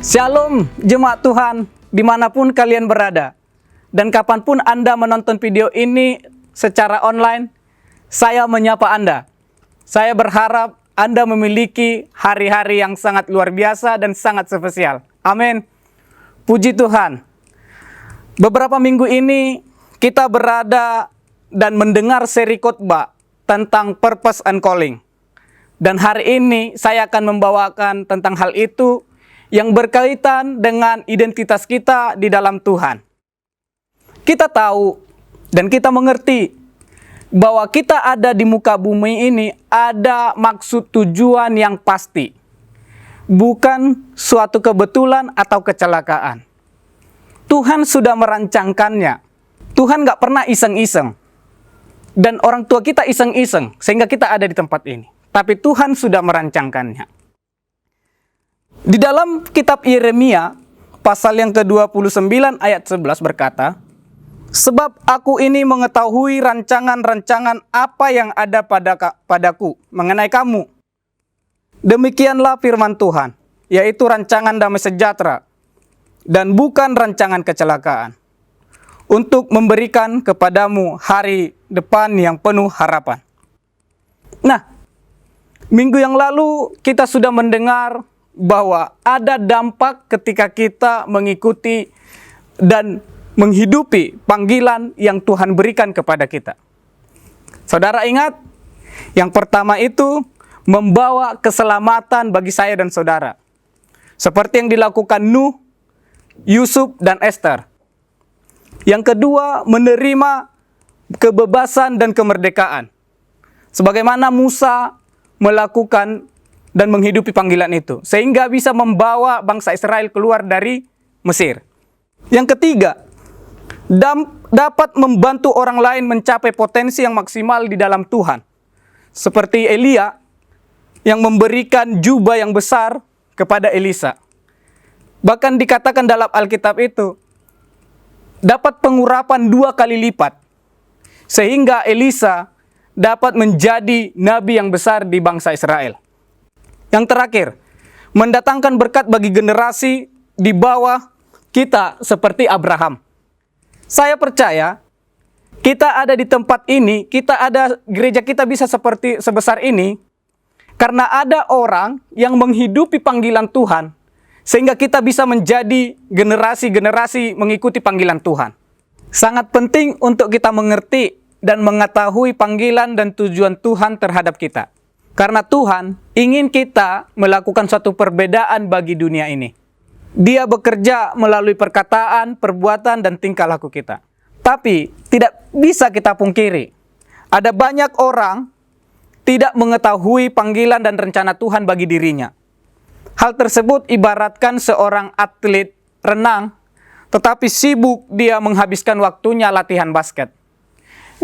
Shalom jemaat Tuhan dimanapun kalian berada. Dan kapanpun Anda menonton video ini secara online, saya menyapa Anda. Saya berharap Anda memiliki hari-hari yang sangat luar biasa dan sangat spesial. Amin. Puji Tuhan. Beberapa minggu ini kita berada dan mendengar seri khotbah tentang purpose and calling. Dan hari ini saya akan membawakan tentang hal itu yang berkaitan dengan identitas kita di dalam Tuhan. Kita tahu dan kita mengerti bahwa kita ada di muka bumi ini ada maksud tujuan yang pasti. Bukan suatu kebetulan atau kecelakaan. Tuhan sudah merancangkannya. Tuhan gak pernah iseng-iseng. Dan orang tua kita iseng-iseng sehingga kita ada di tempat ini. Tapi Tuhan sudah merancangkannya. Di dalam kitab Yeremia, pasal yang ke-29 ayat 11 berkata, "Sebab aku ini mengetahui rancangan-rancangan apa yang ada padaku mengenai kamu. Demikianlah firman Tuhan, yaitu rancangan damai sejahtera, dan bukan rancangan kecelakaan, untuk memberikan kepadamu hari depan yang penuh harapan." Nah, minggu yang lalu kita sudah mendengar bahwa ada dampak ketika kita mengikuti dan menghidupi panggilan yang Tuhan berikan kepada kita. Saudara ingat, yang pertama itu membawa keselamatan bagi saya dan saudara. Seperti yang dilakukan Nuh, Yusuf, dan Esther. Yang kedua, menerima kebebasan dan kemerdekaan. Sebagaimana Musa melakukan dan menghidupi panggilan itu, sehingga bisa membawa bangsa Israel keluar dari Mesir. Yang ketiga, dapat membantu orang lain mencapai potensi yang maksimal di dalam Tuhan. Seperti Elia yang memberikan jubah yang besar kepada Elisa. Bahkan dikatakan dalam Alkitab itu, dapat pengurapan 2 kali lipat. Sehingga Elisa dapat menjadi nabi yang besar di bangsa Israel. Yang terakhir, mendatangkan berkat bagi generasi di bawah kita seperti Abraham. Saya percaya kita ada di tempat ini, gereja kita bisa seperti sebesar ini karena ada orang yang menghidupi panggilan Tuhan sehingga kita bisa menjadi generasi-generasi mengikuti panggilan Tuhan. Sangat penting untuk kita mengerti dan mengetahui panggilan dan tujuan Tuhan terhadap kita. Karena Tuhan ingin kita melakukan suatu perbedaan bagi dunia ini. Dia bekerja melalui perkataan, perbuatan, dan tingkah laku kita. Tapi tidak bisa kita pungkiri, ada banyak orang tidak mengetahui panggilan dan rencana Tuhan bagi dirinya. Hal tersebut ibaratkan seorang atlet renang, tetapi sibuk dia menghabiskan waktunya latihan basket.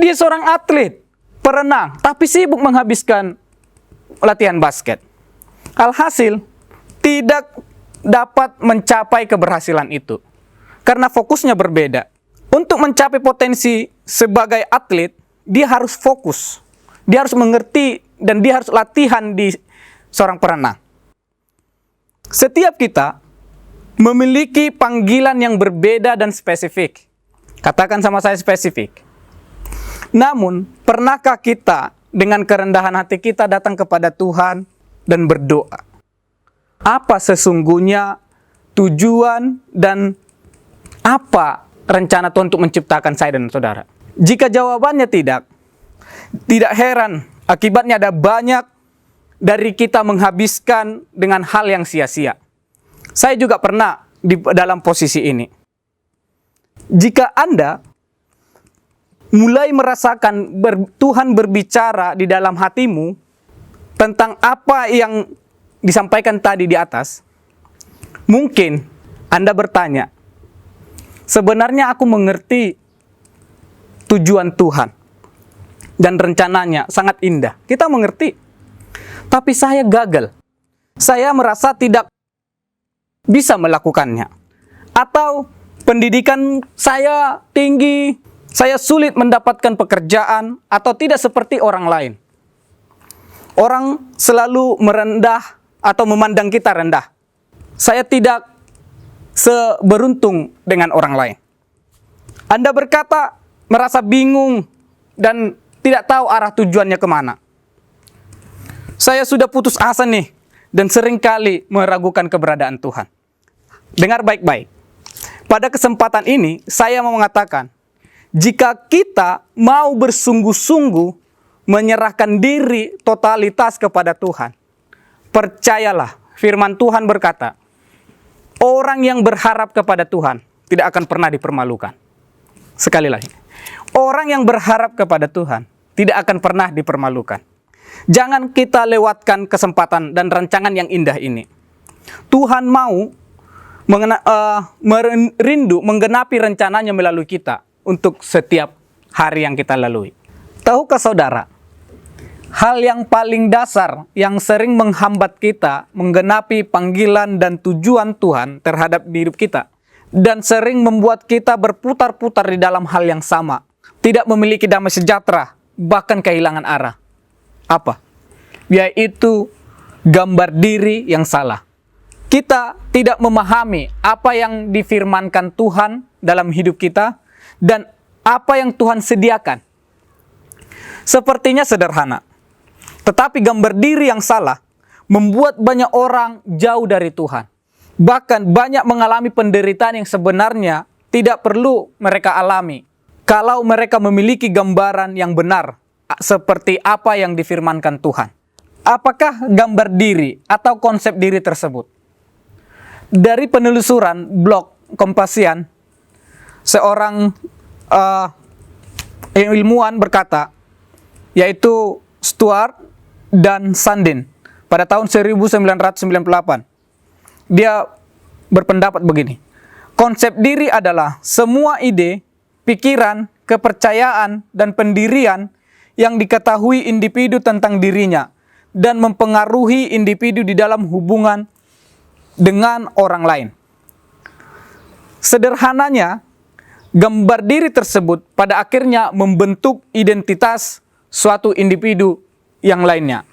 Dia seorang atlet, perenang, tapi sibuk menghabiskan latihan basket. Alhasil, tidak dapat mencapai keberhasilan itu. Karena fokusnya berbeda. Untuk mencapai potensi sebagai atlet, dia harus fokus. Dia harus mengerti dan dia harus latihan di seorang perenang. Setiap kita memiliki panggilan yang berbeda dan spesifik. Katakan sama saya spesifik. Namun, pernahkah kita dengan kerendahan hati kita datang kepada Tuhan dan berdoa? Apa sesungguhnya tujuan dan apa rencana Tuhan untuk menciptakan saya dan saudara? Jika jawabannya tidak heran, akibatnya ada banyak dari kita menghabiskan dengan hal yang sia-sia. Saya juga pernah di dalam posisi ini. Jika Anda mulai merasakan Tuhan berbicara di dalam hatimu tentang apa yang disampaikan tadi di atas, mungkin Anda bertanya, sebenarnya aku mengerti tujuan Tuhan dan rencananya sangat indah. Kita mengerti, tapi saya gagal. Saya merasa tidak bisa melakukannya. Atau pendidikan saya tinggi, saya sulit mendapatkan pekerjaan atau tidak seperti orang lain. Orang selalu merendah atau memandang kita rendah. Saya tidak seberuntung dengan orang lain. Anda berkata merasa bingung dan tidak tahu arah tujuannya kemana. Saya sudah putus asa nih dan seringkali meragukan keberadaan Tuhan. Dengar baik-baik. Pada kesempatan ini saya mau mengatakan, jika kita mau bersungguh-sungguh menyerahkan diri totalitas kepada Tuhan, percayalah, firman Tuhan berkata, orang yang berharap kepada Tuhan tidak akan pernah dipermalukan. Sekali lagi, orang yang berharap kepada Tuhan tidak akan pernah dipermalukan. Jangan kita lewatkan kesempatan dan rancangan yang indah ini. Tuhan mau merindu menggenapi rencananya melalui kita untuk setiap hari yang kita lalui. Tahukah saudara, hal yang paling dasar yang sering menghambat kita menggenapi panggilan dan tujuan Tuhan terhadap hidup kita, dan sering membuat kita berputar-putar di dalam hal yang sama, tidak memiliki damai sejahtera, bahkan kehilangan arah. Apa? Yaitu gambar diri yang salah. Kita tidak memahami apa yang difirmankan Tuhan dalam hidup kita dan apa yang Tuhan sediakan. Sepertinya sederhana, tetapi gambar diri yang salah membuat banyak orang jauh dari Tuhan. Bahkan banyak mengalami penderitaan yang sebenarnya tidak perlu mereka alami kalau mereka memiliki gambaran yang benar seperti apa yang difirmankan Tuhan. Apakah gambar diri atau konsep diri tersebut? Dari penelusuran blog Kompasian, seorang ilmuwan berkata, yaitu Stuart dan Sandin, pada tahun 1998. Dia berpendapat begini, konsep diri adalah semua ide, pikiran, kepercayaan, dan pendirian yang diketahui individu tentang dirinya dan mempengaruhi individu di dalam hubungan dengan orang lain. Sederhananya, gambar diri tersebut pada akhirnya membentuk identitas suatu individu yang lainnya.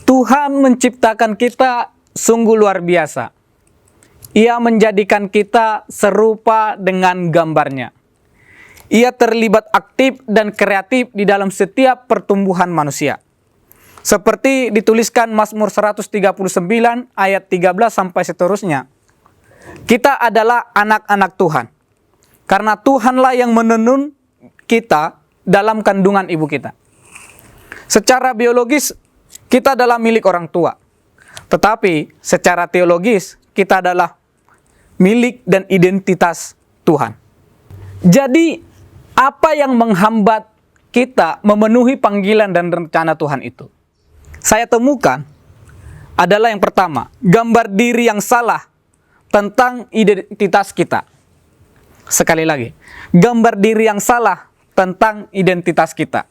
Tuhan menciptakan kita sungguh luar biasa. Ia menjadikan kita serupa dengan gambarnya. Ia terlibat aktif dan kreatif di dalam setiap pertumbuhan manusia. Seperti dituliskan Mazmur 139 ayat 13 sampai seterusnya. Kita adalah anak-anak Tuhan. Karena Tuhanlah yang menenun kita dalam kandungan ibu kita. Secara biologis, kita adalah milik orang tua. Tetapi secara teologis, kita adalah milik dan identitas Tuhan. Jadi, apa yang menghambat kita memenuhi panggilan dan rencana Tuhan itu? Saya temukan adalah yang pertama, gambar diri yang salah tentang identitas kita. Sekali lagi, gambar diri yang salah tentang identitas kita.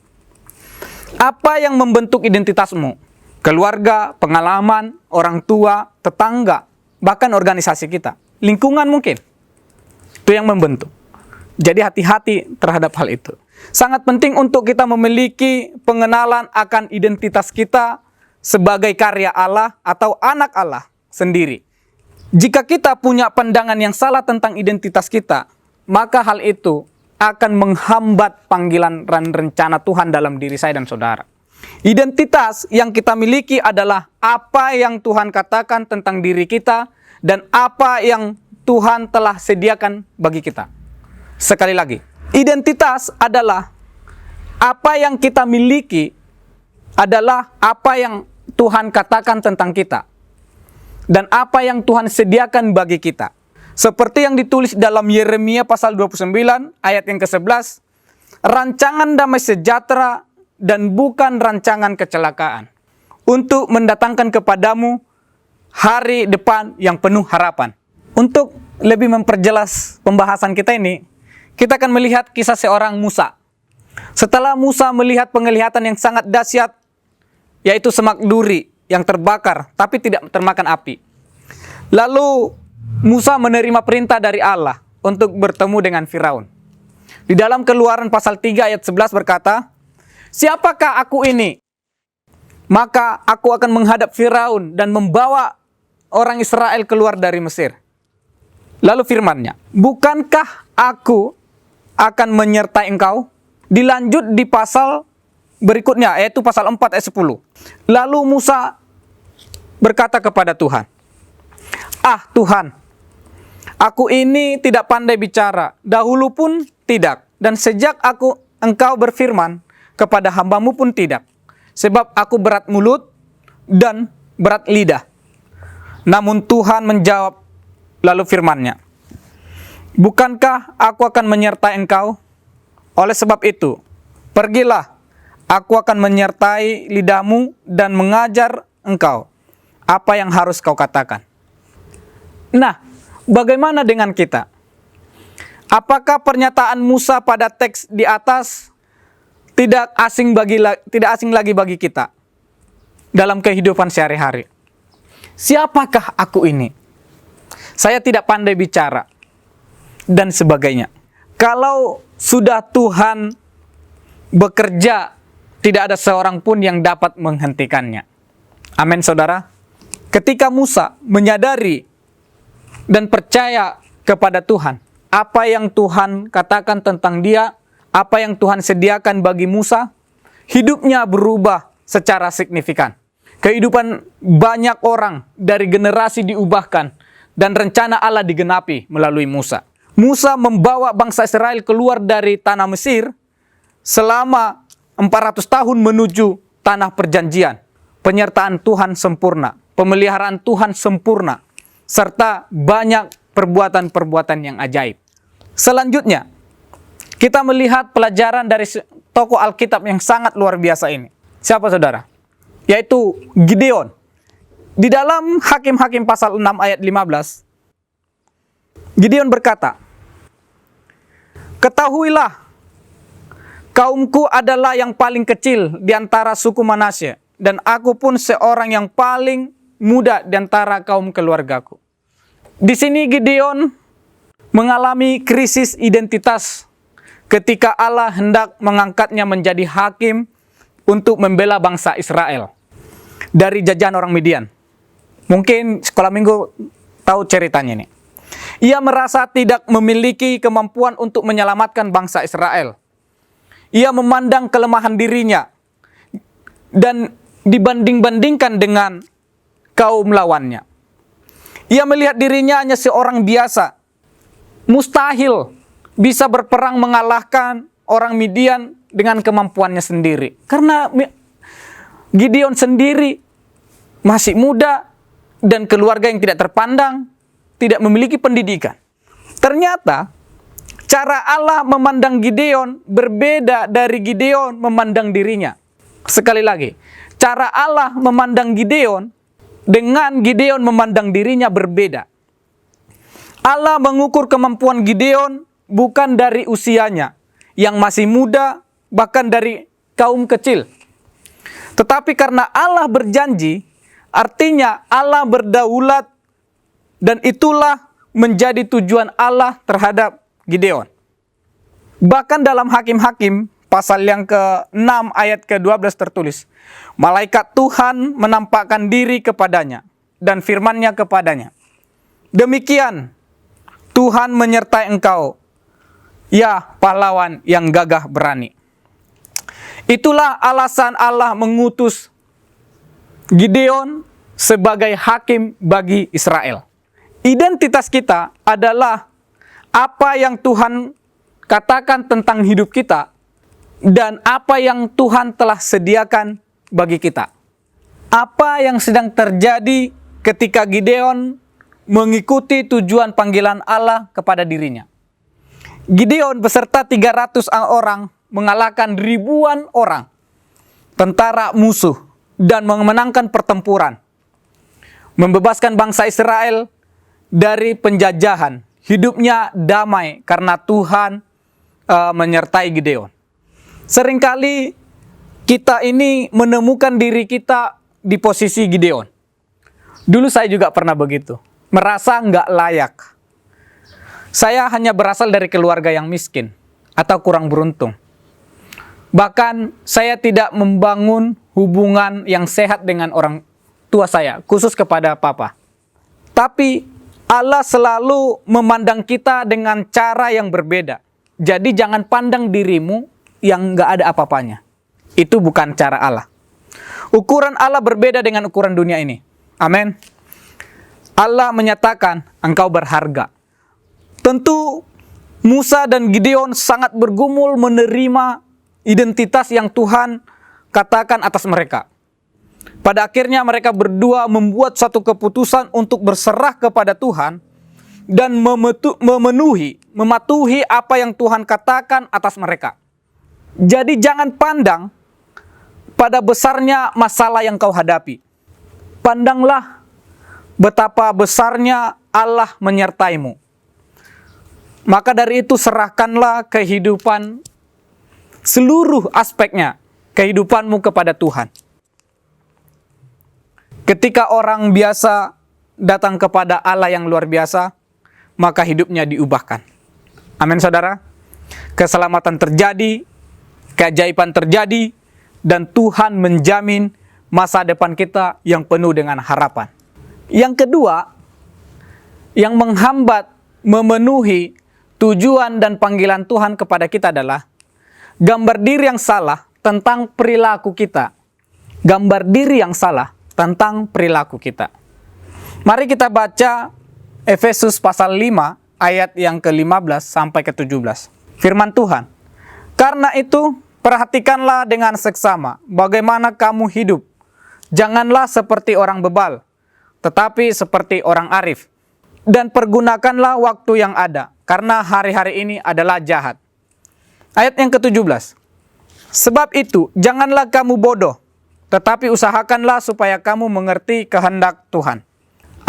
Apa yang membentuk identitasmu? Keluarga, pengalaman, orang tua, tetangga, bahkan organisasi kita. Lingkungan mungkin. Itu yang membentuk. Jadi hati-hati terhadap hal itu. Sangat penting untuk kita memiliki pengenalan akan identitas kita sebagai karya Allah atau anak Allah sendiri. Jika kita punya pandangan yang salah tentang identitas kita, maka hal itu akan menghambat panggilan dan rencana Tuhan dalam diri saya dan saudara. Identitas yang kita miliki adalah apa yang Tuhan katakan tentang diri kita dan apa yang Tuhan telah sediakan bagi kita. Sekali lagi, identitas adalah apa yang kita miliki adalah apa yang Tuhan katakan tentang kita dan apa yang Tuhan sediakan bagi kita. Seperti yang ditulis dalam Yeremia pasal 29 ayat yang ke-11, rancangan damai sejahtera dan bukan rancangan kecelakaan, untuk mendatangkan kepadamu hari depan yang penuh harapan. Untuk lebih memperjelas pembahasan kita ini, kita akan melihat kisah seorang Musa. Setelah Musa melihat penglihatan yang sangat dahsyat, yaitu semak duri yang terbakar tapi tidak termakan api. Lalu Musa menerima perintah dari Allah untuk bertemu dengan Firaun. Di dalam Keluaran pasal 3 ayat 11 berkata, "Siapakah aku ini? Maka aku akan menghadap Firaun dan membawa orang Israel keluar dari Mesir." Lalu firman-Nya, bukankah aku akan menyertai engkau? Dilanjut di pasal berikutnya, yaitu pasal 4 ayat 10. Lalu Musa berkata kepada Tuhan, "Ah Tuhan, aku ini tidak pandai bicara, dahulu pun tidak, dan sejak engkau berfirman kepada hambamu pun tidak. Sebab aku berat mulut dan berat lidah." Namun Tuhan menjawab lalu firman-Nya, bukankah aku akan menyertai engkau? Oleh sebab itu, pergilah, aku akan menyertai lidahmu dan mengajar engkau apa yang harus kau katakan. Nah, bagaimana dengan kita? Apakah pernyataan Musa pada teks di atas tidak asing lagi bagi kita dalam kehidupan sehari-hari? Siapakah aku ini? Saya tidak pandai bicara dan sebagainya. Kalau sudah Tuhan bekerja, tidak ada seorang pun yang dapat menghentikannya. Amin, saudara. Ketika Musa menyadari dan percaya kepada Tuhan, apa yang Tuhan katakan tentang dia, apa yang Tuhan sediakan bagi Musa, hidupnya berubah secara signifikan. Kehidupan banyak orang dari generasi diubahkan dan rencana Allah digenapi melalui Musa. Musa membawa bangsa Israel keluar dari tanah Mesir selama 400 tahun menuju tanah perjanjian. Penyertaan Tuhan sempurna, pemeliharaan Tuhan sempurna, serta banyak perbuatan-perbuatan yang ajaib. Selanjutnya, kita melihat pelajaran dari tokoh Alkitab yang sangat luar biasa ini. Siapa saudara? Yaitu Gideon. Di dalam Hakim-Hakim pasal 6 ayat 15, Gideon berkata, "Ketahuilah, kaumku adalah yang paling kecil di antara suku Manasye, dan aku pun seorang yang paling muda di antara kaum keluargaku." Di sini Gideon mengalami krisis identitas ketika Allah hendak mengangkatnya menjadi hakim untuk membela bangsa Israel dari jajahan orang Midian. Mungkin sekolah minggu tahu ceritanya ini. Ia merasa tidak memiliki kemampuan untuk menyelamatkan bangsa Israel. Ia memandang kelemahan dirinya dan dibanding-bandingkan dengan kaum lawannya. Ia melihat dirinya hanya seorang biasa. Mustahil bisa berperang mengalahkan orang Midian dengan kemampuannya sendiri. Karena Gideon sendiri masih muda dan keluarga yang tidak terpandang, tidak memiliki pendidikan. Ternyata cara Allah memandang Gideon berbeda dari Gideon memandang dirinya. Sekali lagi, cara Allah memandang Gideon dengan Gideon memandang dirinya berbeda. Allah mengukur kemampuan Gideon bukan dari usianya yang masih muda, bahkan dari kaum kecil. Tetapi karena Allah berjanji, artinya Allah berdaulat, dan itulah menjadi tujuan Allah terhadap Gideon. Bahkan dalam Hakim-Hakim pasal yang ke-6 ayat ke-12 tertulis, malaikat Tuhan menampakkan diri kepadanya dan firman-Nya kepadanya, "Demikian Tuhan menyertai engkau, ya pahlawan yang gagah berani." Itulah alasan Allah mengutus Gideon sebagai hakim bagi Israel. Identitas kita adalah apa yang Tuhan katakan tentang hidup kita dan apa yang Tuhan telah sediakan bagi kita. Apa yang sedang terjadi ketika Gideon mengikuti tujuan panggilan Allah kepada dirinya. Gideon beserta 300 orang mengalahkan ribuan orang tentara musuh dan memenangkan pertempuran, membebaskan bangsa Israel dari penjajahan. Hidupnya damai karena Tuhan menyertai Gideon. Seringkali kita ini menemukan diri kita di posisi Gideon. Dulu saya juga pernah begitu, merasa nggak layak. Saya hanya berasal dari keluarga yang miskin atau kurang beruntung. Bahkan saya tidak membangun hubungan yang sehat dengan orang tua saya, khusus kepada papa. Tapi Allah selalu memandang kita dengan cara yang berbeda. Jadi jangan pandang dirimu yang nggak ada apa-apanya. Itu bukan cara Allah. Ukuran Allah berbeda dengan ukuran dunia ini. Amin. Allah menyatakan engkau berharga. Tentu Musa dan Gideon sangat bergumul menerima identitas yang Tuhan katakan atas mereka. Pada akhirnya mereka berdua membuat satu keputusan untuk berserah kepada Tuhan dan mematuhi apa yang Tuhan katakan atas mereka. Jadi jangan pandang pada besarnya masalah yang kau hadapi. Pandanglah betapa besarnya Allah menyertaimu. Maka dari itu serahkanlah kehidupan seluruh aspeknya, kehidupanmu kepada Tuhan. Ketika orang biasa datang kepada Allah yang luar biasa, maka hidupnya diubahkan. Amin saudara. Keselamatan terjadi, keajaiban terjadi, dan Tuhan menjamin masa depan kita yang penuh dengan harapan. Yang kedua, yang menghambat memenuhi tujuan dan panggilan Tuhan kepada kita adalah gambar diri yang salah tentang perilaku kita. Gambar diri yang salah tentang perilaku kita. Mari kita baca Efesus pasal 5 ayat yang ke-15 sampai ke-17. Firman Tuhan, "Karena itu perhatikanlah dengan seksama bagaimana kamu hidup. Janganlah seperti orang bebal, tetapi seperti orang arif. Dan pergunakanlah waktu yang ada, karena hari-hari ini adalah jahat." Ayat yang ke-17. "Sebab itu, janganlah kamu bodoh, tetapi usahakanlah supaya kamu mengerti kehendak Tuhan."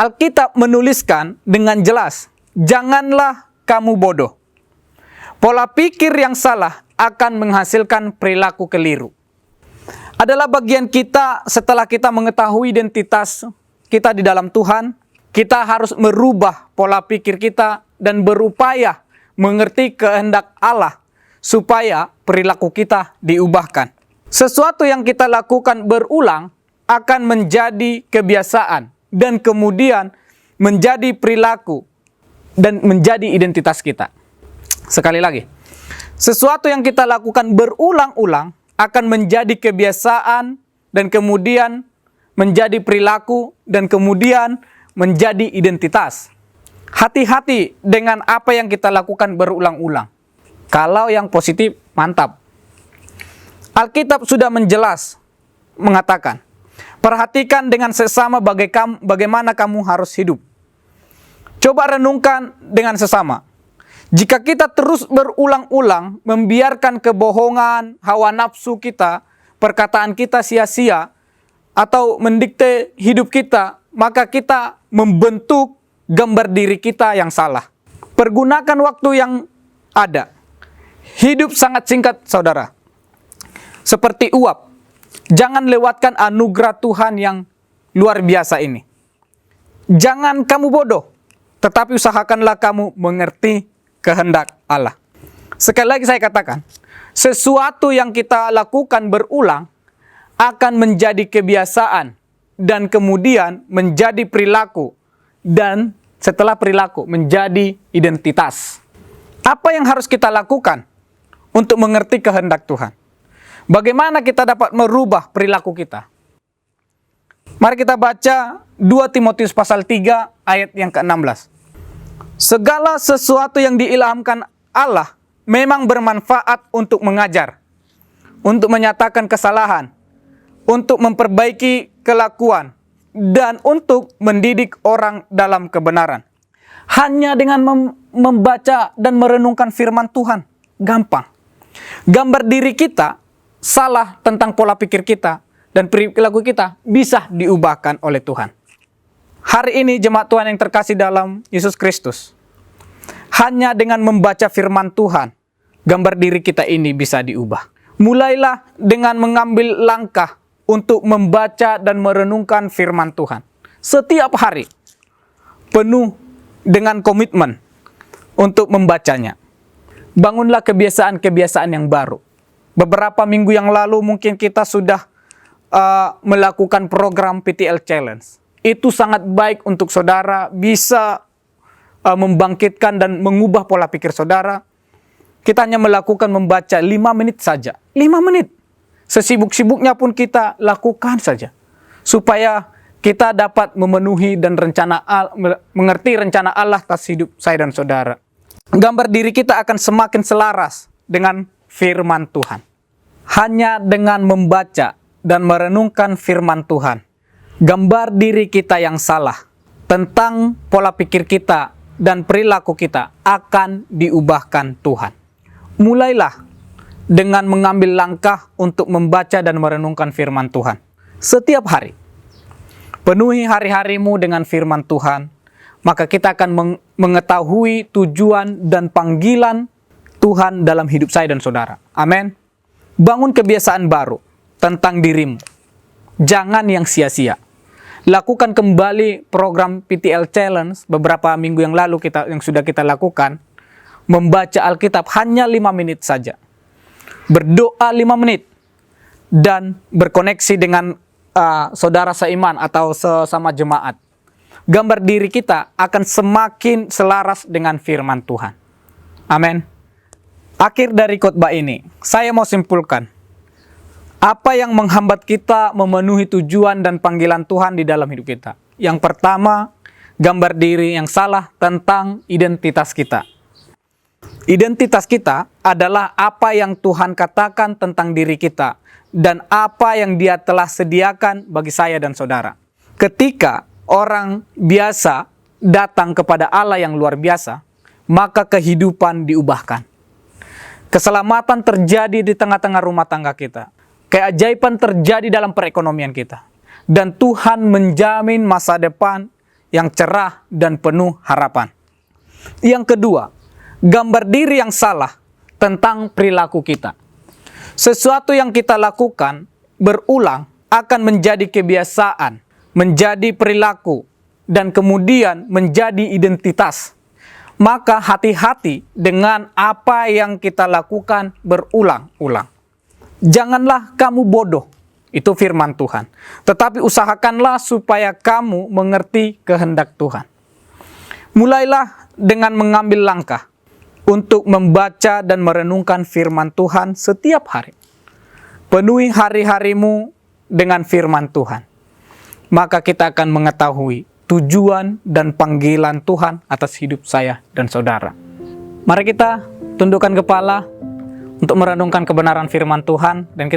Alkitab menuliskan dengan jelas, janganlah kamu bodoh. Pola pikir yang salah akan menghasilkan perilaku keliru. Adalah bagian kita setelah kita mengetahui identitas kita di dalam Tuhan, kita harus merubah pola pikir kita dan berupaya mengerti kehendak Allah supaya perilaku kita diubahkan. Sesuatu yang kita lakukan berulang akan menjadi kebiasaan dan kemudian menjadi perilaku dan menjadi identitas kita. Sekali lagi, sesuatu yang kita lakukan berulang-ulang akan menjadi kebiasaan dan kemudian menjadi perilaku dan kemudian menjadi identitas. Hati-hati dengan apa yang kita lakukan berulang-ulang. Kalau yang positif, mantap. Alkitab sudah menjelas mengatakan, perhatikan dengan sesama bagaimana kamu harus hidup. Coba renungkan dengan sesama. Jika kita terus berulang-ulang membiarkan kebohongan, hawa nafsu kita, perkataan kita sia-sia, atau mendikte hidup kita, maka kita membentuk gambar diri kita yang salah. Pergunakan waktu yang ada. Hidup sangat singkat, saudara. Seperti uap. Jangan lewatkan anugerah Tuhan yang luar biasa ini. Jangan kamu bodoh, tetapi usahakanlah kamu mengerti kehendak Allah. Sekali lagi saya katakan, sesuatu yang kita lakukan berulang akan menjadi kebiasaan dan kemudian menjadi perilaku dan setelah perilaku menjadi identitas. Apa yang harus kita lakukan untuk mengerti kehendak Tuhan? Bagaimana kita dapat merubah perilaku kita? Mari kita baca 2 Timotius pasal 3 ayat yang ke-16. Segala sesuatu yang diilhamkan Allah memang bermanfaat untuk mengajar, untuk menyatakan kesalahan, untuk memperbaiki kelakuan, dan untuk mendidik orang dalam kebenaran. Hanya dengan membaca dan merenungkan firman Tuhan, gampang. Gambar diri kita salah tentang pola pikir kita dan perilaku kita bisa diubahkan oleh Tuhan. Hari ini jemaat Tuhan yang terkasih dalam Yesus Kristus, hanya dengan membaca firman Tuhan, gambar diri kita ini bisa diubah. Mulailah dengan mengambil langkah untuk membaca dan merenungkan firman Tuhan setiap hari, penuh dengan komitmen untuk membacanya. Bangunlah kebiasaan-kebiasaan yang baru. Beberapa minggu yang lalu mungkin kita sudah melakukan program PTL Challenge. Itu sangat baik untuk saudara bisa membangkitkan dan mengubah pola pikir saudara. Kita hanya melakukan membaca 5 menit saja. 5 menit. Sesibuk-sibuknya pun kita lakukan saja. Supaya kita dapat memenuhi dan mengerti rencana Allah atas hidup saya dan saudara. Gambar diri kita akan semakin selaras dengan firman Tuhan. Hanya dengan membaca dan merenungkan firman Tuhan, gambar diri kita yang salah tentang pola pikir kita dan perilaku kita akan diubahkan Tuhan. Mulailah dengan mengambil langkah untuk membaca dan merenungkan firman Tuhan setiap hari. Penuhi hari-harimu dengan firman Tuhan, maka kita akan mengetahui tujuan dan panggilan Tuhan dalam hidup saya dan saudara. Amin. Bangun kebiasaan baru tentang dirimu. Jangan yang sia-sia. Lakukan kembali program PTL Challenge beberapa minggu yang lalu yang sudah kita lakukan. Membaca Alkitab hanya 5 menit saja. Berdoa 5 menit. Dan berkoneksi dengan saudara seiman atau sesama jemaat. Gambar diri kita akan semakin selaras dengan firman Tuhan. Amin. Akhir dari khotbah ini, saya mau simpulkan. Apa yang menghambat kita memenuhi tujuan dan panggilan Tuhan di dalam hidup kita? Yang pertama, gambar diri yang salah tentang identitas kita. Identitas kita adalah apa yang Tuhan katakan tentang diri kita dan apa yang Dia telah sediakan bagi saya dan saudara. Ketika orang biasa datang kepada Allah yang luar biasa, maka kehidupan diubahkan. Keselamatan terjadi di tengah-tengah rumah tangga kita. Keajaiban terjadi dalam perekonomian kita. Dan Tuhan menjamin masa depan yang cerah dan penuh harapan. Yang kedua, gambar diri yang salah tentang perilaku kita. Sesuatu yang kita lakukan berulang akan menjadi kebiasaan, menjadi perilaku, dan kemudian menjadi identitas. Maka hati-hati dengan apa yang kita lakukan berulang-ulang. Janganlah kamu bodoh, itu firman Tuhan. Tetapi usahakanlah supaya kamu mengerti kehendak Tuhan. Mulailah dengan mengambil langkah untuk membaca dan merenungkan firman Tuhan setiap hari. Penuhi hari-harimu dengan firman Tuhan. Maka kita akan mengetahui tujuan dan panggilan Tuhan atas hidup saya dan saudara. Mari kita tundukkan kepala untuk merenungkan kebenaran firman Tuhan. Dan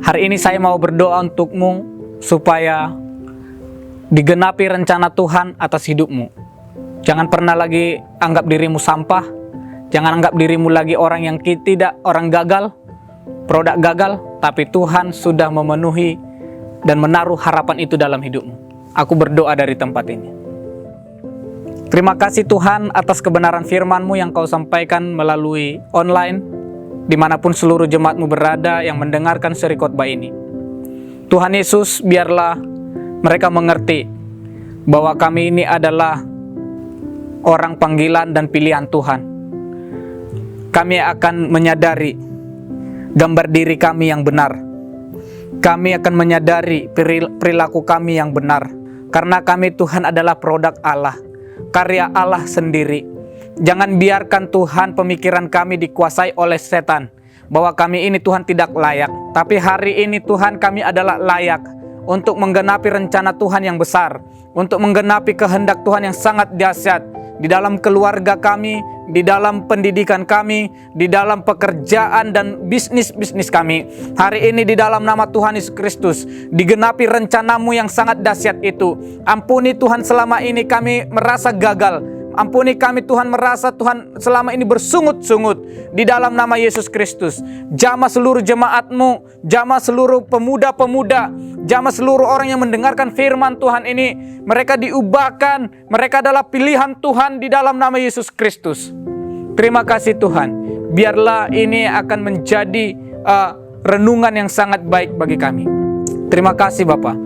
hari ini saya mau berdoa untukmu supaya digenapi rencana Tuhan atas hidupmu. Jangan pernah lagi anggap dirimu sampah. Jangan anggap dirimu lagi orang yang orang gagal, produk gagal. Tapi Tuhan sudah memenuhi dan menaruh harapan itu dalam hidupmu. Aku berdoa dari tempat ini. Terima kasih Tuhan atas kebenaran firman-Mu yang Kau sampaikan melalui online, dimanapun seluruh jemaat-Mu berada yang mendengarkan seri khotbah ini. Tuhan Yesus, biarlah mereka mengerti bahwa kami ini adalah orang panggilan dan pilihan Tuhan. Kami akan menyadari gambar diri kami yang benar. Kami akan menyadari perilaku kami yang benar. Karena kami Tuhan adalah produk Allah, karya Allah sendiri. Jangan biarkan Tuhan pemikiran kami dikuasai oleh setan, bahwa kami ini Tuhan tidak layak. Tapi hari ini Tuhan kami adalah layak untuk menggenapi rencana Tuhan yang besar, untuk menggenapi kehendak Tuhan yang sangat dahsyat di dalam keluarga kami, di dalam pendidikan kami, di dalam pekerjaan dan bisnis kami. Hari ini di dalam nama Tuhan Yesus Kristus, digenapi rencana-Mu yang sangat dahsyat itu. Ampuni Tuhan selama ini kami merasa gagal. Ampuni kami Tuhan merasa Tuhan selama ini bersungut-sungut. Di dalam nama Yesus Kristus, jamah seluruh jemaat-Mu, jamah seluruh pemuda-pemuda, jamah seluruh orang yang mendengarkan firman Tuhan ini. Mereka diubahkan, mereka adalah pilihan Tuhan di dalam nama Yesus Kristus. Terima kasih Tuhan. Biarlah ini akan menjadi renungan yang sangat baik bagi kami. Terima kasih Bapa.